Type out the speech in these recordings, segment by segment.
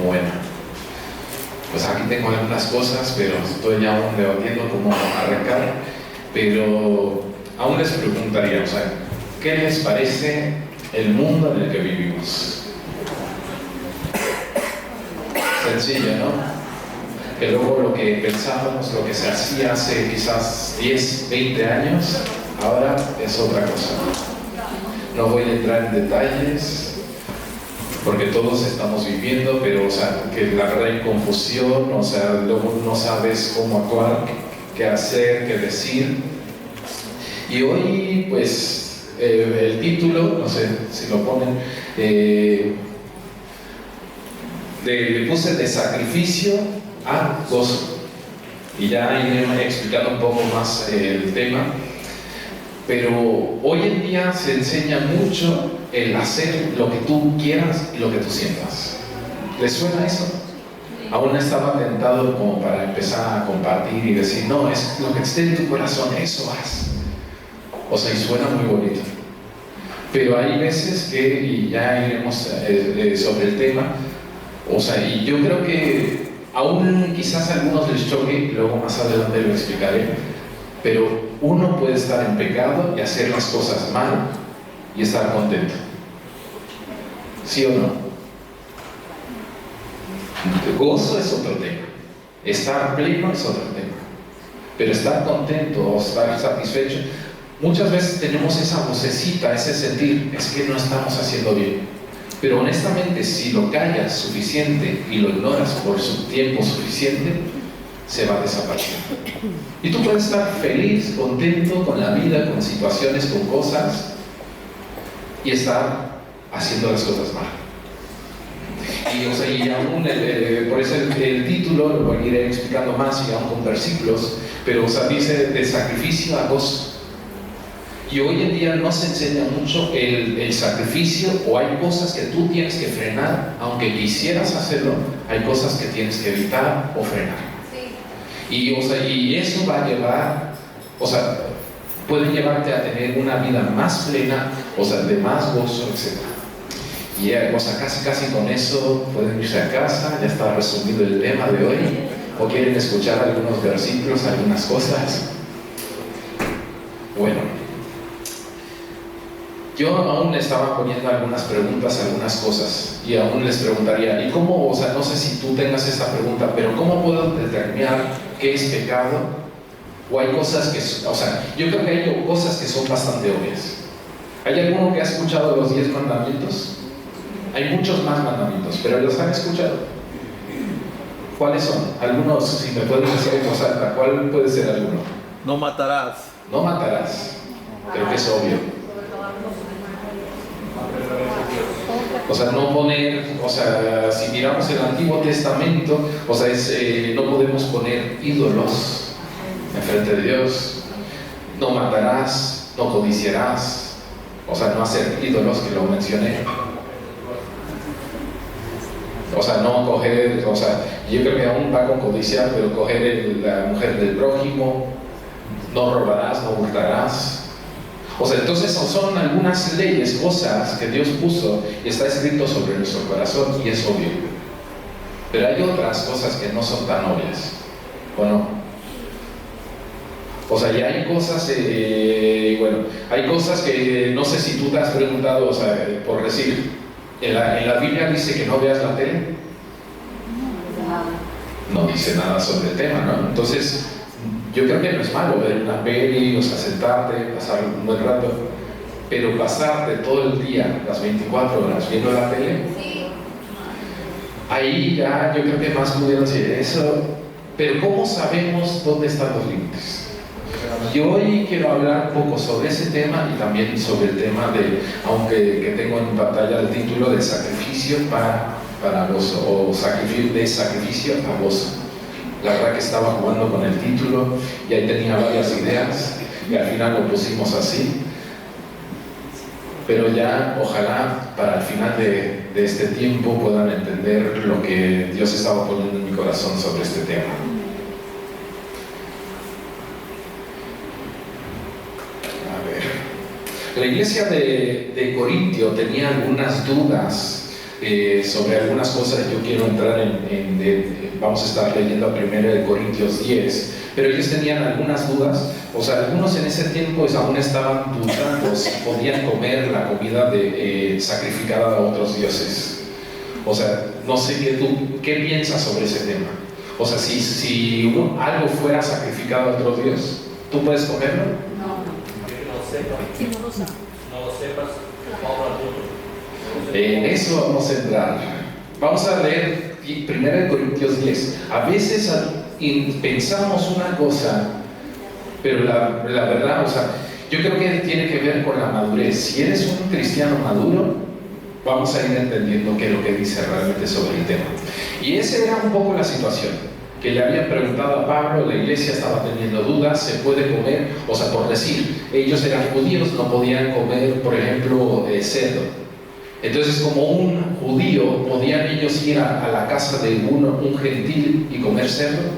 Bueno, pues aquí tengo algunas cosas, pero estoy aún debatiendo cómo arrancar. Pero aún les preguntaría, o sea, ¿qué les parece el mundo en el que vivimos? Sencillo, ¿no? Que luego lo que pensábamos, lo que se hacía hace quizás 10, 20 años, ahora es otra cosa. No voy a entrar en detalles, porque todos estamos viviendo, pero o sea, que la verdad hay confusión, o sea, luego no sabes cómo actuar, qué hacer, qué decir. Y hoy, pues, el título, no sé si lo ponen, le puse de sacrificio a gozo. Y ya iré explicando un poco más el tema. Pero hoy en día se enseña mucho el hacer lo que tú quieras y lo que tú sientas. ¿Les suena eso? Aún estaba tentado como para empezar a compartir y decir, no, es lo que esté en tu corazón, eso haz. O sea, y suena muy bonito. Pero hay veces que, y ya iremos sobre el tema, o sea, y yo creo que aún quizás a algunos les choque, luego más adelante lo explicaré, pero uno puede estar en pecado y hacer las cosas mal y estar contento. ¿Sí o no? Gozo es otro tema. Estar pleno es otro tema. Pero estar contento o estar satisfecho, muchas veces tenemos esa vocecita, ese sentir, es que no estamos haciendo bien. Pero honestamente, si lo callas suficiente y lo ignoras por su tiempo suficiente, se va a desaparecer. Y tú puedes estar feliz, contento con la vida, con situaciones, con cosas, y estar haciendo las cosas mal. Y, o sea, y aún, por eso el título lo voy a ir explicando más y aún con versículos, pero o sea, dice de sacrificio a gozo. Y hoy en día no se enseña mucho el sacrificio, o hay cosas que tú tienes que frenar, aunque quisieras hacerlo, hay cosas que tienes que evitar o frenar. Y, o sea, y eso va a llevar, o sea, puede llevarte a tener una vida más plena, o sea, de más gozo, etc. Y o sea, casi con eso pueden irse a casa, ya está resumido el tema de hoy, o quieren escuchar algunos versículos, algunas cosas. Bueno, yo aún estaba poniendo algunas preguntas, algunas cosas, y aún les preguntaría, ¿y cómo, o sea, no sé si tú tengas esa pregunta, pero cómo puedo determinar qué es pecado? O hay cosas que, o sea, yo creo que hay cosas que son bastante obvias. ¿Hay alguno que ha escuchado los 10 mandamientos? Hay muchos más mandamientos, pero ¿los han escuchado? ¿Cuáles son? Algunos, si me pueden decir en voz alta, ¿cuál puede ser alguno? No matarás. No matarás. Creo que es obvio. O sea, no poner, o sea, si miramos el Antiguo Testamento, o sea, no podemos poner ídolos enfrente de Dios. No matarás, no codiciarás, o sea, no hacer ídolos, que lo mencioné. O sea, no coger, o sea, yo creo que aún va con codiciar, pero coger la mujer del prójimo, no robarás, no hurtarás. O sea, entonces son algunas leyes, cosas que Dios puso y está escrito sobre nuestro corazón y es obvio. Pero hay otras cosas que no son tan obvias, ¿o no? O sea, ya hay cosas, bueno, hay cosas que no sé si tú te has preguntado, o sea, por decir, en la Biblia dice que no veas la tele. No dice nada sobre el tema, ¿no? Entonces, yo creo que no es malo ver una peli, o sea, sentarte, pasar un buen rato, pero pasarte todo el día, las 24 horas, viendo la tele, ahí ya yo creo que más pudieron decir eso, pero ¿cómo sabemos dónde están los límites? Yo hoy quiero hablar un poco sobre ese tema y también sobre el tema de, aunque que tengo en pantalla el título de sacrificio para gozo, o de sacrificio a gozo. La verdad que estaba jugando con el título y ahí tenía varias ideas y al final lo pusimos así. Pero ya, ojalá, para el final de este tiempo puedan entender lo que Dios estaba poniendo en mi corazón sobre este tema. A ver. La iglesia de Corintio tenía algunas dudas sobre algunas cosas. Yo quiero entrar vamos a estar leyendo a 1 Corintios 10, pero ellos tenían algunas dudas. O sea, algunos en ese tiempo aún estaban dudando si podían comer la comida sacrificada a otros dioses. O sea, no sé qué piensas sobre ese tema. O sea, si algo fuera sacrificado a otro dios, ¿tú puedes comerlo? No. Si no lo sepas, en eso vamos a entrar. Vamos a leer 1 Corintios 10. A veces pensamos una cosa, pero la verdad, o sea, yo creo que tiene que ver con la madurez. Si eres un cristiano maduro, vamos a ir entendiendo qué es lo que dice realmente sobre el tema. Y esa era un poco la situación, que le habían preguntado a Pablo. La iglesia estaba teniendo dudas, ¿se puede comer? O sea, por decir, ellos eran judíos, no podían comer, por ejemplo, cerdo. Entonces, como un judío, ¿podían ellos ir a la casa de un gentil y comer cerdo?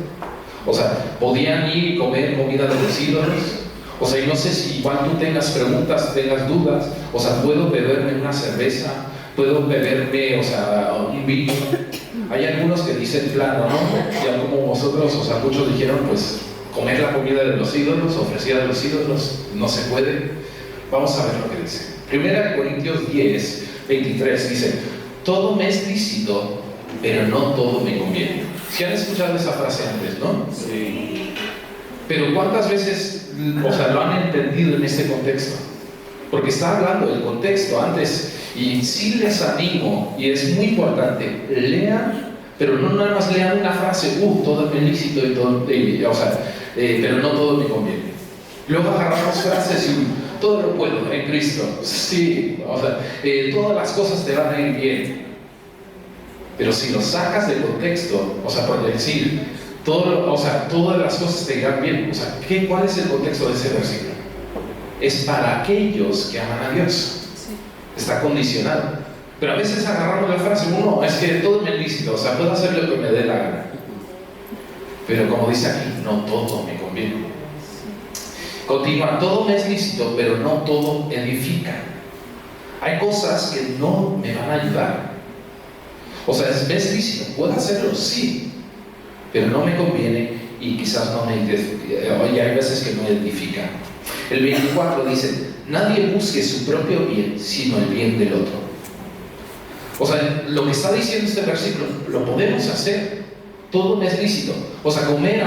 O sea, ¿podían ir y comer comida de los ídolos? O sea, y no sé si igual tú tengas preguntas, tengas dudas. O sea, ¿puedo beberme una cerveza? ¿Puedo beberme, o sea, un vino? Hay algunos que dicen plano, ¿no? Ya como vosotros, o sea, muchos dijeron, pues, comer la comida de los ídolos, ofrecida de los ídolos, no se puede. Vamos a ver lo que dice. 1 Corintios 10, 23 dice: todo me es lícito, pero no todo me conviene. ¿Sí han escuchado esa frase antes, no? Sí. Pero ¿cuántas veces, o sea, lo han entendido en este contexto? Porque está hablando del contexto antes. Y sí les animo, y es muy importante, lean, pero no nada más lean una frase, todo es lícito y todo, pero no todo me conviene. Luego agarramos frases y todo lo puedo en Cristo. Sí, o sea, todas las cosas te van a ir bien. Pero si lo sacas del contexto, o sea, por decir, todas las cosas te irán bien. O sea, ¿cuál es el contexto de ese versículo? Es para aquellos que aman a Dios. Está condicionado. Pero a veces agarramos la frase, es que todo me es lícito, o sea, puedo hacer lo que me dé la gana. Pero como dice aquí, no todo me conviene. Continúa: todo me es lícito, pero no todo edifica. Hay cosas que no me van a ayudar. O sea, me es lícito, puedo hacerlo, sí, pero no me conviene y quizás no me edifica. Y hay veces que no edifica. El 24 dice: nadie busque su propio bien, sino el bien del otro. O sea, lo que está diciendo este versículo, lo podemos hacer. Todo me es lícito. O sea, comer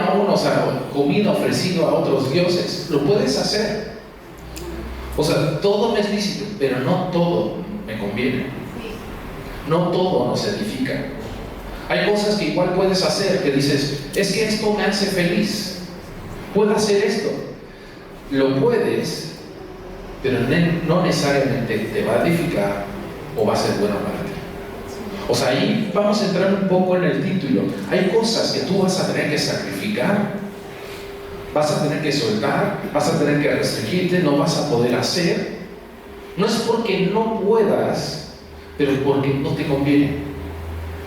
comida ofrecida a otros dioses, lo puedes hacer. O sea, todo me es lícito, pero no todo me conviene. No todo nos edifica. Hay cosas que igual puedes hacer, que dices, es que esto me hace feliz. Puedo hacer esto. Lo puedes, pero no necesariamente te va a edificar o va a ser bueno para ti. O sea, ahí vamos a entrar un poco en el título. Hay cosas que tú vas a tener que sacrificar, vas a tener que soltar, vas a tener que restringirte, no vas a poder hacer. No es porque no puedas, pero porque no te conviene,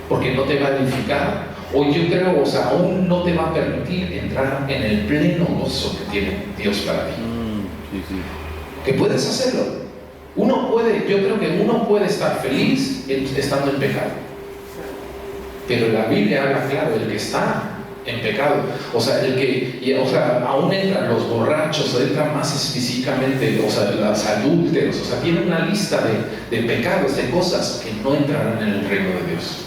porque no te va a edificar, o yo creo, aún no te va a permitir entrar en el pleno gozo que tiene Dios para ti. Sí. Que puedes hacerlo. Yo creo que uno puede estar feliz estando en pecado. Pero la Biblia habla claro, el que está en pecado, aún entran los borrachos, entran más específicamente, los adúlteros, tienen una lista de pecados, de cosas que no entrarán en el reino de Dios.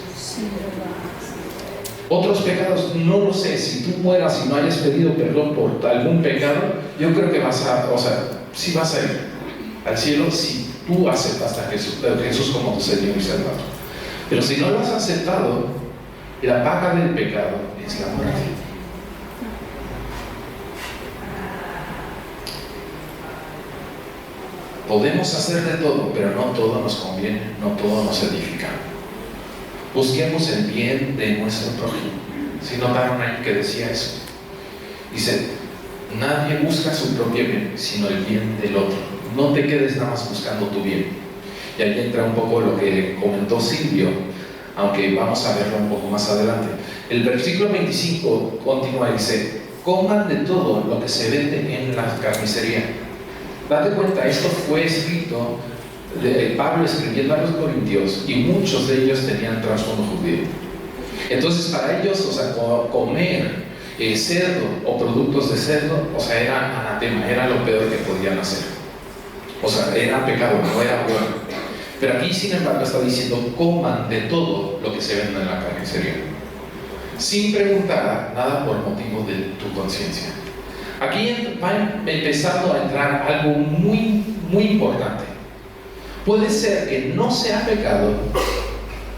Otros pecados, no lo sé, si tú mueras y no hayas pedido perdón por algún pecado, yo creo que sí vas a ir al cielo si tú aceptas a Jesús como tu Señor y Salvador. Pero si no lo has aceptado, la paga del pecado es la muerte. Podemos hacer de todo, pero no todo nos conviene, no todo nos edifica. Busquemos el bien de nuestro prójimo. Si notaron ahí que decía eso, dice: nadie busca su propio bien, sino el bien del otro. No te quedes nada más buscando tu bien. Y ahí entra un poco lo que comentó Silvio, aunque vamos a verlo un poco más adelante. El versículo 25 continúa y dice: coman de todo lo que se vende en la carnicería. Date cuenta, esto fue escrito Pablo escribiendo a los corintios, y muchos de ellos tenían trasfondo judío. Entonces para ellos, o sea, comer cerdo o productos de cerdo, o sea, era anatema, era lo peor que podían hacer. O sea, era pecado, no era bueno. Pero aquí, sin embargo, está diciendo: coman de todo lo que se vende en la carnicería, sin preguntar nada por motivo de tu conciencia. Aquí va empezando a entrar algo muy, muy importante. Puede ser que no sea pecado,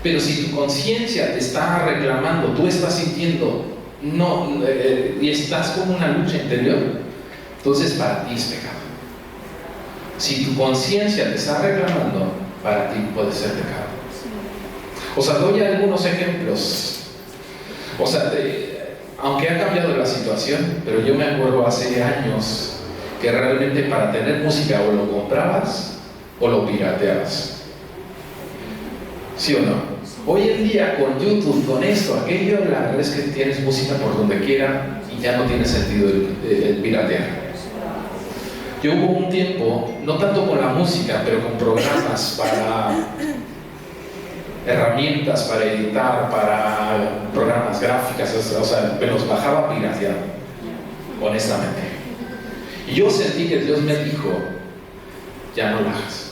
pero si tu conciencia te está reclamando, tú estás sintiendo y estás con una lucha interior, entonces para ti es pecado. Si tu conciencia te está reclamando, para ti puede ser pecado. O sea, doy algunos ejemplos. O sea, aunque ha cambiado la situación, pero yo me acuerdo hace años que realmente para tener música o lo comprabas o lo pirateabas. ¿Sí o no? Hoy en día con YouTube, con esto, aquello, la verdad es que tienes música por donde quiera y ya no tiene sentido el piratear. Yo hubo un tiempo, no tanto con la música, pero con programas herramientas para editar, para programas gráficas, o sea, me los bajaba pirateado, honestamente. Y yo sentí que Dios me dijo: ya no lo hagas.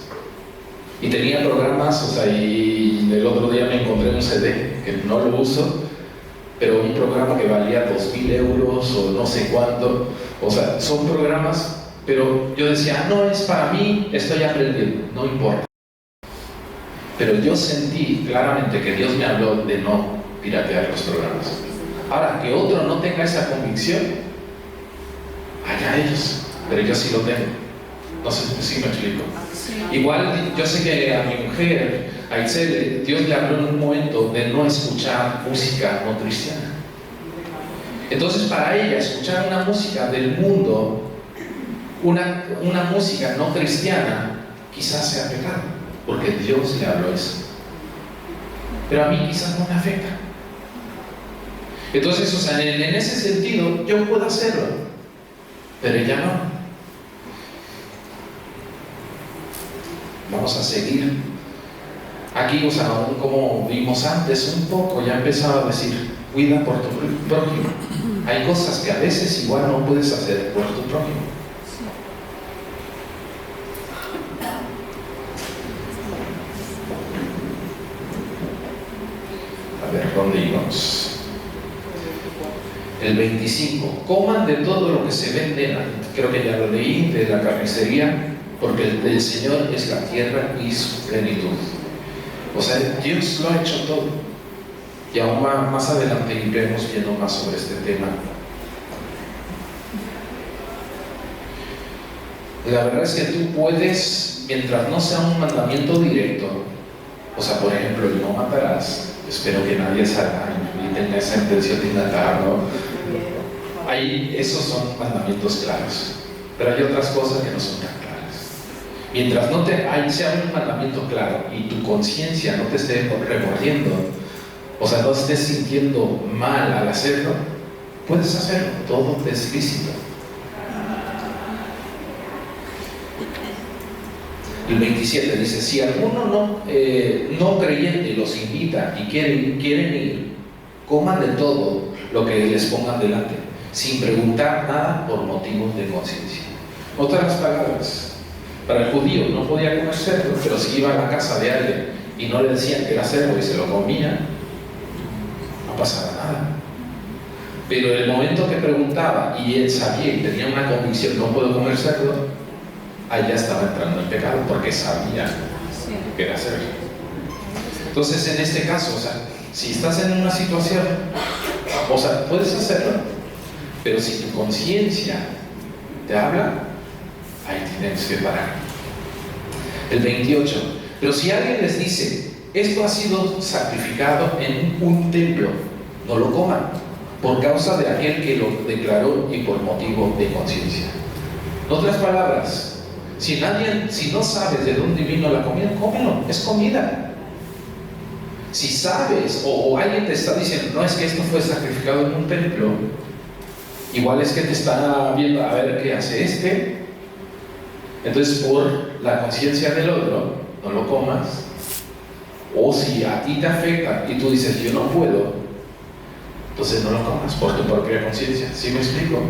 Y tenía programas, o sea, y el otro día me encontré un CD, que no lo uso, pero un programa que valía 2.000 euros o no sé cuánto. O sea, son programas, pero yo decía: no es para mí, estoy aprendiendo, no importa. Pero yo sentí claramente que Dios me habló de no piratear los programas. Ahora, que otro no tenga esa convicción, allá ellos, pero yo sí lo tengo. No sé si me explico. Igual yo sé que a mi mujer, a Itzel, Dios le habló en un momento de no escuchar música no cristiana. Entonces para ella escuchar una música del mundo, una música no cristiana, quizás sea pecado, porque Dios le habló eso. Pero a mí quizás no me afecta. Entonces, o sea, en ese sentido yo puedo hacerlo, pero ella no. Vamos a seguir. Aquí, o sea, como vimos antes un poco, ya empezaba a decir: cuida por tu prójimo. Hay cosas que a veces igual no puedes hacer por tu prójimo. A ver, ¿dónde íbamos? El 25. Coman de todo lo que se vende, creo que ya lo leí, de la carnicería, porque el Señor es la tierra y su plenitud. O sea, Dios lo ha hecho todo. Y aún más adelante iremos viendo más sobre este tema. La verdad es que tú puedes, mientras no sea un mandamiento directo, o sea, por ejemplo, el no matarás, espero que nadie salga y tenga esa intención de matarlo. Ahí, esos son mandamientos claros, pero hay otras cosas que no son tan claras. Mientras no sea un mandamiento claro y tu conciencia no te esté remordiendo, o sea, no estés sintiendo mal al hacerlo, puedes hacerlo, todo es lícito. El 27 dice: si alguno no creyente los invita y quieren ir, coman de todo lo que les pongan delante, sin preguntar nada por motivos de conciencia. Otras palabras, para el judío no podía comer cerdo, pero si iba a la casa de alguien y no le decían que era cerdo y se lo comía, no pasaba nada. Pero en el momento que preguntaba y él sabía y tenía una convicción: no puedo comer cerdo, allá estaba entrando en pecado, porque sabía que era cerdo. Entonces, en este caso, o sea, si estás en una situación, o sea, puedes hacerlo, pero si tu conciencia te habla, ahí tienes que parar. El 28. Pero si alguien les dice: esto ha sido sacrificado en un templo, no lo coman, por causa de aquel que lo declaró y por motivo de conciencia. En otras palabras, si no sabes de dónde vino la comida, cómelo, es comida. Si sabes, o alguien te está diciendo: no, es que esto fue sacrificado en un templo, igual es que te está viendo a ver qué hace este. Entonces, por la conciencia del otro, no lo comas. O si a ti te afecta y tú dices, yo no puedo, entonces no lo comas por tu propia conciencia. ¿Sí me explico?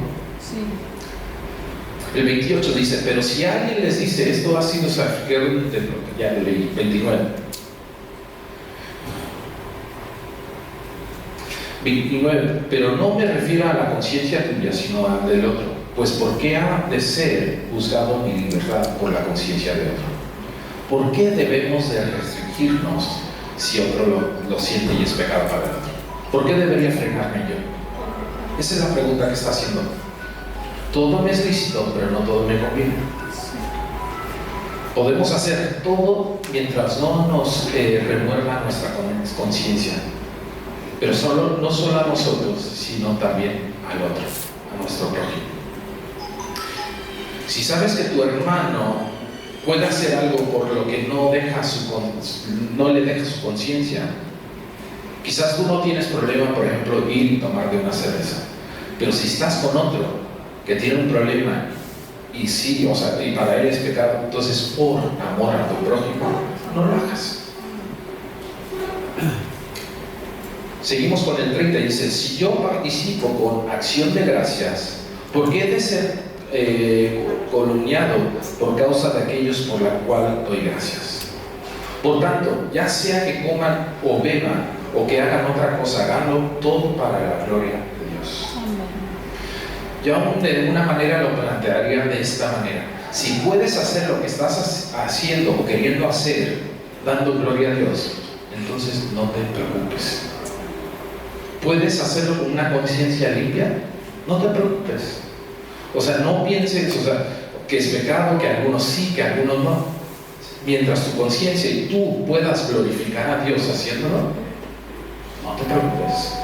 Sí. El 28 dice, pero si alguien les dice, esto ha sido sacrificado en un templo, ya lo leí, 29. 29, pero no me refiero a la conciencia tuya, sino a la del otro. Pues ¿por qué ha de ser juzgado mi libertad por la conciencia de otro? ¿Por qué debemos de restringirnos si otro lo siente y es pecado para el otro? ¿Por qué debería frenarme yo? Esa es la pregunta que está haciendo. Todo me es lícito, pero no todo me conviene. Podemos hacer todo mientras no nos remuerda nuestra conciencia. Pero no solo a nosotros, sino también al otro, a nuestro prójimo. Si sabes que tu hermano puede hacer algo por lo que no le deja su conciencia, quizás tú no tienes problema, por ejemplo, ir y tomarte una cerveza. Pero si estás con otro que tiene un problema y y para él es pecado, entonces por amor a tu prójimo, no lo hagas. Seguimos con el 30, dice, si yo participo con acción de gracias, ¿por qué he de ser calumniado por causa de aquellos por la cual doy gracias? Por tanto, ya sea que coman o beban o que hagan otra cosa, háganlo todo para la gloria de Dios. Yo aún de una manera lo plantearía de esta manera. Si puedes hacer lo que estás haciendo o queriendo hacer, dando gloria a Dios, entonces no te preocupes. ¿Puedes hacerlo con una conciencia limpia? No te preocupes. O sea, no pienses, que es pecado, que algunos sí, que algunos no. Mientras tu conciencia y tú puedas glorificar a Dios haciéndolo, no te preocupes.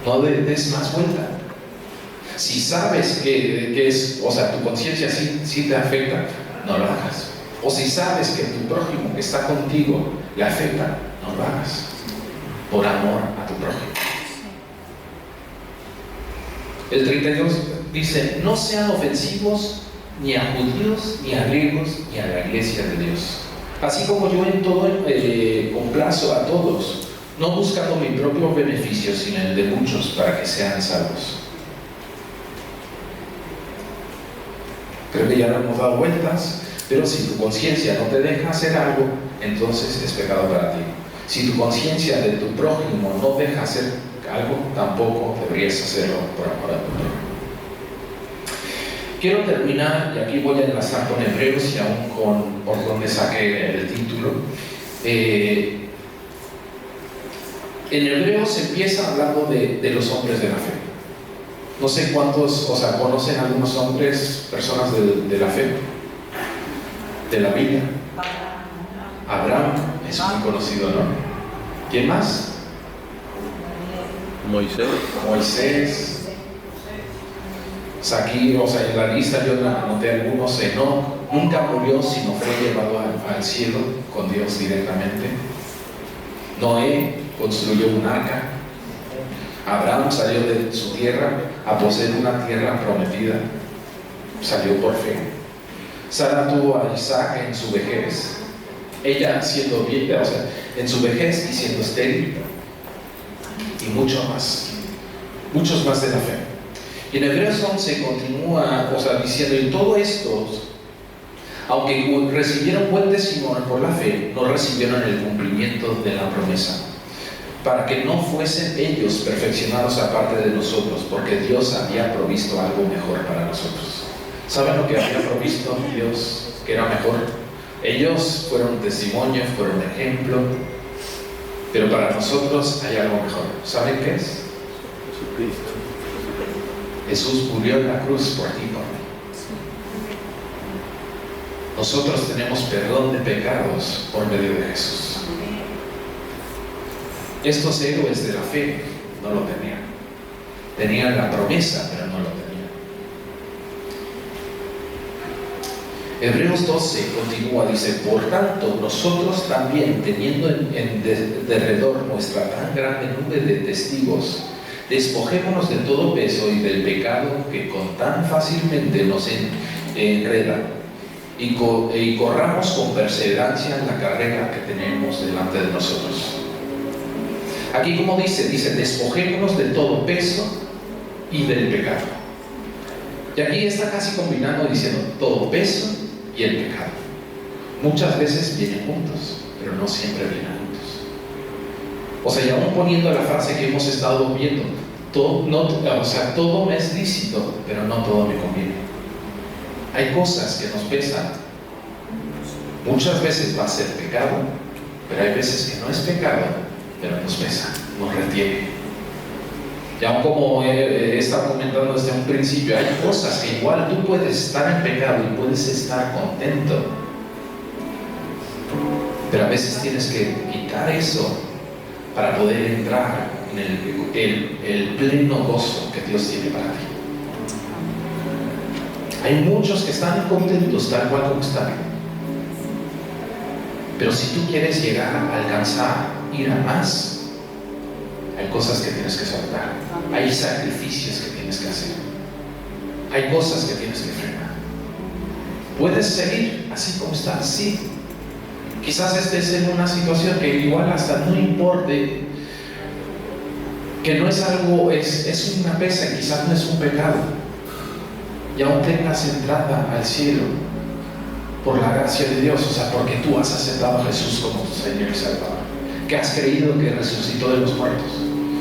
No des más vuelta. Si sabes que tu conciencia sí te afecta, no lo hagas. O si sabes que tu prójimo que está contigo le afecta, no lo hagas. Por amor a tu prójimo. El 32 dice, no sean ofensivos ni a judíos, ni a griegos, ni a la iglesia de Dios. Así como yo en todo complazo a todos, no buscando mi propio beneficio, sino el de muchos para que sean salvos. Creo que ya lo hemos dado vueltas, pero si tu conciencia no te deja hacer algo, entonces es pecado para ti. Si tu conciencia de tu prójimo no deja hacer algo, tampoco deberías hacerlo por amor a tu prójimo. Quiero terminar, y aquí voy a enlazar con Hebreos y aún por donde saqué el título. En Hebreos empieza hablando de los hombres de la fe. No sé cuántos, conocen algunos hombres, personas de la fe, de la Biblia. Abraham es muy conocido, ¿no? ¿Quién más? Moisés. Aquí, en la lista yo anoté algunos. Enoc nunca murió, sino fue llevado al cielo con Dios directamente. Noé construyó un arca. Abraham salió de su tierra a poseer una tierra prometida. Salió por fe. Sara tuvo a Isaac en su vejez. Ella siendo vieja, en su vejez y siendo estéril. Y muchos más de la fe. Y en Hebreos 11 continúa diciendo, y todo esto, aunque recibieron buen testimonio por la fe, no recibieron el cumplimiento de la promesa, para que no fuesen ellos perfeccionados aparte de nosotros, porque Dios había provisto algo mejor para nosotros. ¿Saben lo que había provisto Dios que era mejor? Ellos fueron testimonio, fueron ejemplo, pero para nosotros hay algo mejor. ¿Saben qué es? Jesucristo. Jesús murió en la cruz por ti y por mí. Nosotros tenemos perdón de pecados por medio de Jesús. Estos héroes de la fe no lo tenían. Tenían la promesa, pero no lo tenían. Hebreos 12 continúa, dice, por tanto, nosotros también, teniendo en derredor nuestra tan grande nube de testigos, despojémonos de todo peso y del pecado que con tan fácilmente nos enreda, y corramos con perseverancia la carrera que tenemos delante de nosotros. Aquí, como dice, despojémonos de todo peso y del pecado. Y aquí está casi combinando diciendo todo peso y el pecado. Muchas veces vienen juntos, pero no siempre vienen juntos. O sea, y aún poniendo la frase que hemos estado viendo, todo me es lícito, pero no todo me conviene. Hay cosas que nos pesan. Muchas veces va a ser pecado, pero hay veces que no es pecado, pero nos pesa, nos retiene. Y aún como he estado comentando desde un principio, hay cosas que igual tú puedes estar en pecado y puedes estar contento, pero a veces tienes que quitar eso para poder entrar en el pleno gozo que Dios tiene para ti. Hay muchos que están contentos tal cual como están, pero si tú quieres llegar a alcanzar, ir a más, hay cosas que tienes que soltar, hay sacrificios que tienes que hacer, hay cosas que tienes que frenar. Puedes seguir así como estás, sí. Quizás estés en una situación que igual hasta no importe, que no es algo, es una pesa, quizás no es un pecado, y aún tengas entrada al cielo por la gracia de Dios, o sea, porque tú has aceptado a Jesús como tu Señor y Salvador, que has creído que resucitó de los muertos,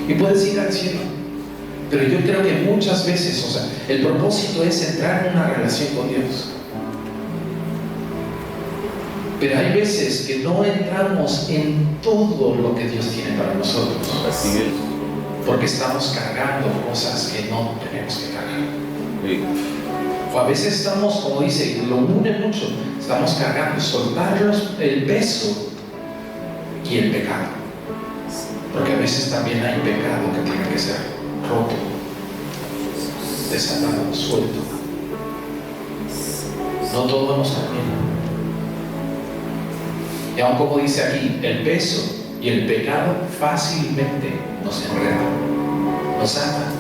y puedes ir al cielo. Pero yo creo que muchas veces, o sea, el propósito es entrar en una relación con Dios. Pero hay veces que no entramos en todo lo que Dios tiene para nosotros. Así es. Porque estamos cargando cosas que no tenemos que cargar. Sí. O a veces estamos, como dice, lo une mucho, estamos cargando, soltar el peso y el pecado. Porque a veces también hay pecado que tiene que ser roto, desatado, suelto. No todo nos conviene. Y aún como dice aquí, el peso y el pecado fácilmente nos enredan, nos atan,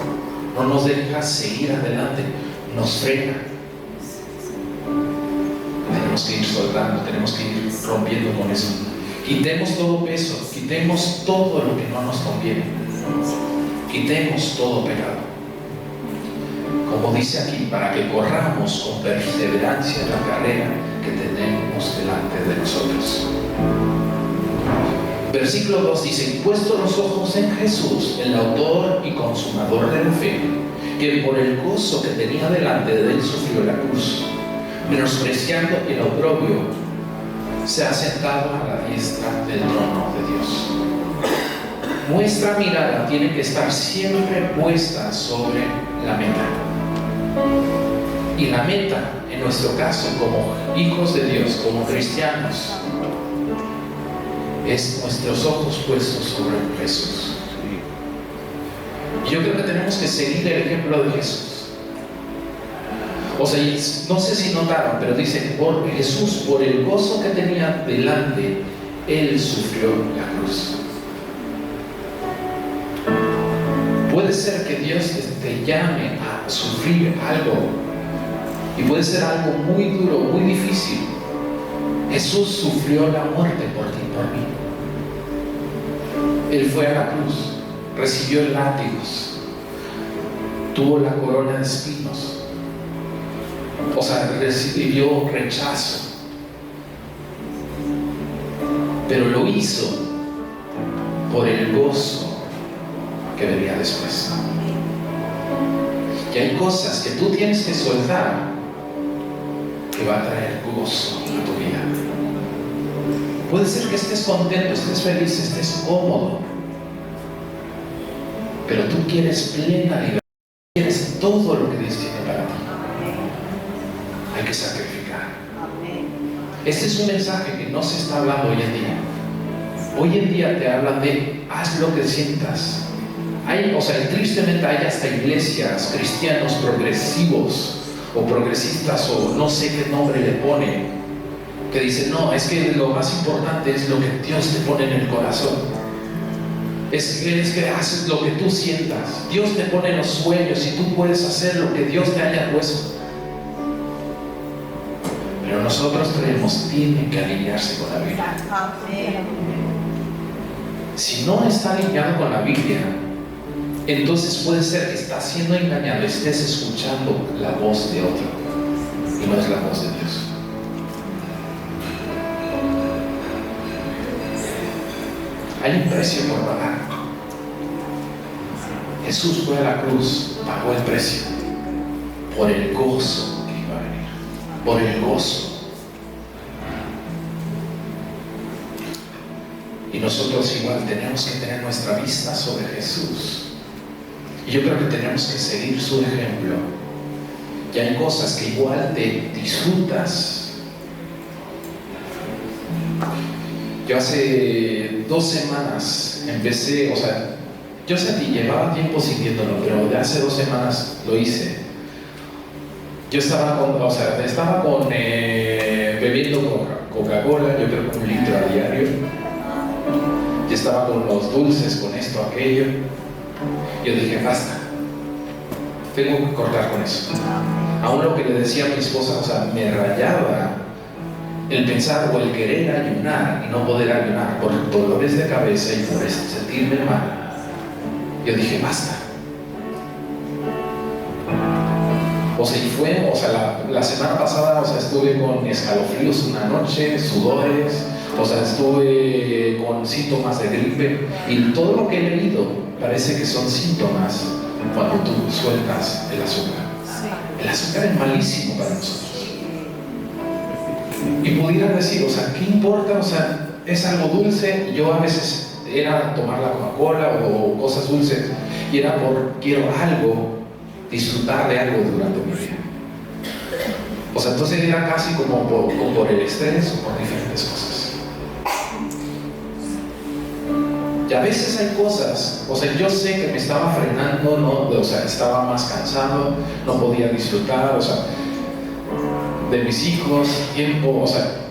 no nos deja seguir adelante, nos frena. Tenemos que ir soltando, tenemos que ir rompiendo con eso. Quitemos todo peso, quitemos todo lo que no nos conviene, quitemos todo pecado. Como dice aquí, para que corramos con perseverancia la carrera que tenemos delante de nosotros. Versículo 2 dice: puesto los ojos en Jesús, el autor y consumador de la fe, que por el gozo que tenía delante de él sufrió la cruz, menospreciando el oprobio, se ha sentado a la diestra del trono de Dios. Nuestra mirada tiene que estar siempre puesta sobre la meta. Y la meta, en nuestro caso, como hijos de Dios, como cristianos, es nuestros ojos puestos sobre Jesús. Yo creo que tenemos que seguir el ejemplo de Jesús. O sea, no sé si notaron, pero dice, por Jesús, por el gozo que tenía delante, Él sufrió la cruz. Puede ser que Dios te llame a sufrir algo, y puede ser algo muy duro, muy difícil. Jesús sufrió la muerte por ti y por mí. Él fue a la cruz, recibió látigos, tuvo la corona de espinos, o sea, recibió rechazo, pero lo hizo por el gozo que venía después. Y hay cosas que tú tienes que soltar que va a traer gozo a tu vida. Puede ser que estés contento, estés feliz, estés cómodo, pero tú quieres plena libertad, quieres todo lo que Dios tiene para ti. Hay que sacrificar. Este es un mensaje que no se está hablando hoy en día. Hoy en día te hablan de haz lo que sientas. Tristemente hay hasta iglesias, cristianos progresivos o progresistas o no sé qué nombre le ponen, que dicen, no, es que lo más importante es lo que Dios te pone en el corazón. Es que haces lo que tú sientas. Dios te pone los sueños y tú puedes hacer lo que Dios te haya puesto. Pero Pero nosotros creemos tiene que alinearse con la Biblia. Si no está alineado con la Biblia, entonces puede ser que estás siendo engañado, estés escuchando la voz de otro y no es la voz de Dios. Hay un precio por pagar. Jesús fue a la cruz, pagó el precio por el gozo que iba a venir, por el gozo. Y nosotros igual tenemos que tener nuestra vista sobre Jesús. Y yo creo que tenemos que seguir su ejemplo. Y hay cosas que igual te disfrutas. Yo hace 2 semanas empecé, yo sentí, llevaba tiempo sintiéndolo, pero de hace 2 semanas lo hice. Yo estaba bebiendo Coca-Cola, yo creo que 1 litro a diario. Yo estaba con los dulces, con esto, aquello. Yo dije, basta, tengo que cortar con eso. Aún lo que le decía a mi esposa, me rayaba el pensar o el querer ayunar y no poder ayunar por dolores de cabeza y por sentirme mal. Yo dije, basta. La semana pasada, estuve con escalofríos una noche, sudores, estuve con síntomas de gripe, y todo lo que he leído parece que son síntomas cuando tú sueltas el azúcar. El azúcar es malísimo para nosotros. Y pudiera decir, ¿qué importa? Es algo dulce. Yo a veces era tomar la Coca-Cola o cosas dulces, y era quiero algo, disfrutar de algo durante mi vida. Entonces era casi como por el estrés o por diferentes cosas. Y a veces hay cosas, yo sé que me estaba frenando, ¿no? Estaba más cansado, no podía disfrutar, de mis hijos, tiempo,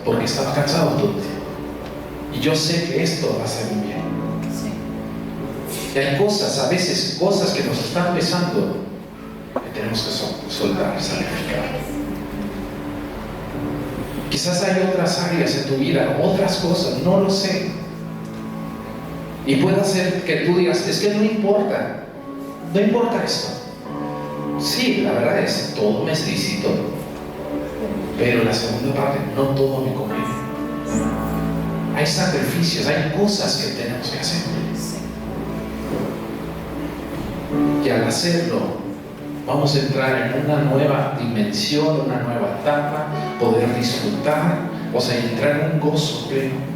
porque estaba cansado todo el tiempo. Y yo sé que esto va a ser un bien. Y hay cosas, a veces, cosas que nos están pesando, que tenemos que soltar, sacrificar. Quizás hay otras áreas en tu vida, otras cosas, no lo sé. Y puede ser que tú digas, es que no importa esto. Sí, la verdad es, todo me necesito, pero la segunda parte, no todo me conviene. Hay sacrificios, hay cosas que tenemos que hacer. Y al hacerlo, vamos a entrar en una nueva dimensión, una nueva etapa, poder disfrutar, entrar en un gozo pleno.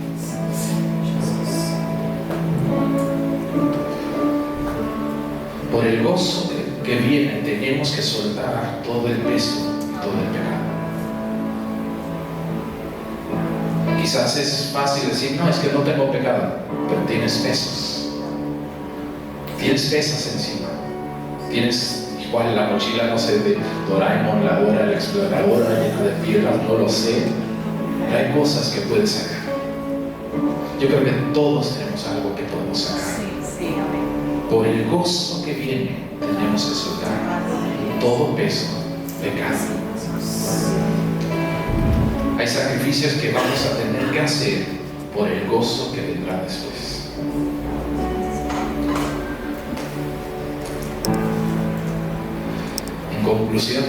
Por el gozo que viene, tenemos que soltar todo el peso y todo el pecado. Quizás es fácil decir, no, es que no tengo pecado, pero tienes pesos. Tienes pesas encima. Tienes igual la mochila, no sé, de Doraemon, la Dora, la exploradora llena de piedras, no lo sé. Pero hay cosas que puedes sacar. Yo creo que todos tenemos algo que podemos sacar. Por el gozo que viene, tenemos que soltar todo peso, pecado. Hay sacrificios que vamos a tener que hacer por el gozo que vendrá después. En conclusión,